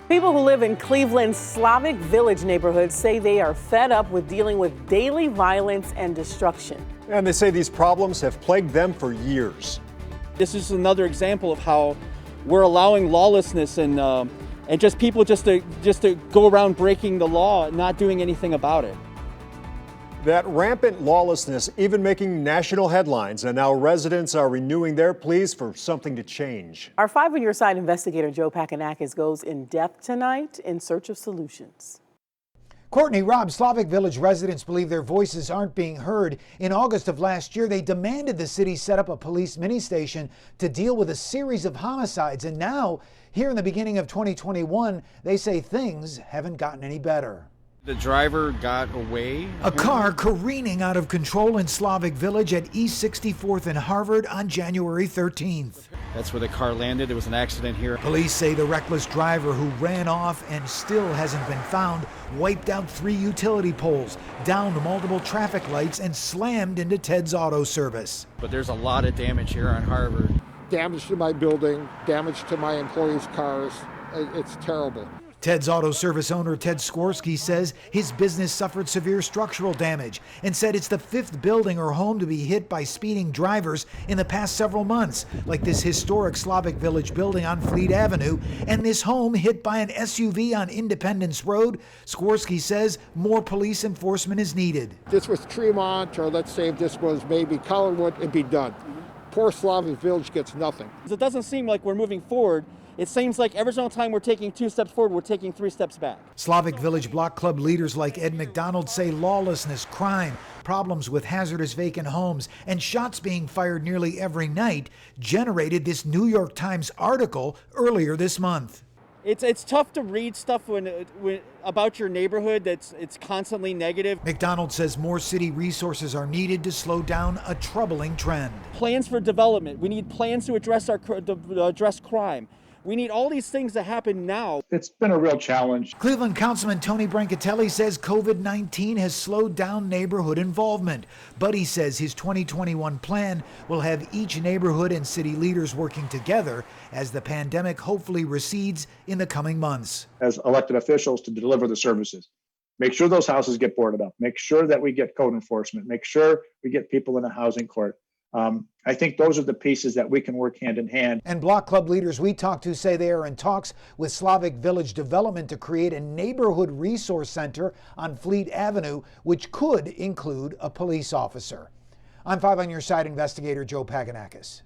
People who live in Cleveland's Slavic Village neighborhood say they are fed up with dealing with daily violence and destruction. And they say these problems have plagued them for years. This is another example of how we're allowing lawlessness and just people just to go around breaking the law and not doing anything about it. That rampant lawlessness even making national headlines, and now residents are renewing their pleas for something to change. Our 5 on Your Side investigator Joe Pakanakis goes in depth tonight in search of solutions. Courtney, Rob, Slavic Village residents believe their voices aren't being heard. In August of last year, they demanded the city set up a police mini-station to deal with a series of homicides. And now, here in the beginning of 2021, they say things haven't gotten any better. The driver got away. A car careening out of control in Slavic Village at East 64th and Harvard on January 13th. That's where the car landed. There was an accident here. Police say the reckless driver who ran off and still hasn't been found wiped out 3 utility poles, downed multiple traffic lights, and slammed into Ted's Auto Service. But there's a lot of damage here on Harvard. Damage to my building, damage to my employees' cars. It's terrible. Ted's Auto Service owner Ted SWARSKI says his business suffered severe structural damage and said it's the 5th building or home to be hit by speeding drivers in the past several months, like this historic Slavic Village building on PLEAD Avenue and this home hit by an SUV on Independence Road. SWARSKI says more police enforcement is needed. If this was Tremont, or let's say if this was maybe Collinwood, it'd be done. Poor Slavic Village gets nothing. It doesn't seem like we're moving forward. It seems like every single time we're taking 2 steps forward, we're taking 3 steps back. Slavic Village Block Club leaders like Ed McDonald say lawlessness, crime, problems with hazardous vacant homes, and shots being fired nearly every night generated this New York Times article earlier this month. It's tough to read stuff about your neighborhood it's constantly negative. McDonald says more city resources are needed to slow down a troubling trend. Plans for development. We need plans to address crime. We need all these things to happen now. It's been a real challenge. Cleveland Councilman Tony Brancatelli says COVID-19 has slowed down neighborhood involvement, but he says his 2021 plan will have each neighborhood and city leaders working together as the pandemic hopefully recedes in the coming months. As elected officials to deliver the services, make sure those houses get boarded up, make sure that we get code enforcement, make sure we get people in a housing court. I think those are the pieces that we can work hand in hand. And block club leaders we talked to say they are in talks with Slavic Village Development to create a neighborhood resource center on PLEAD Avenue, which could include a police officer. I'm 5 on Your Side investigator Joe Pakanakis.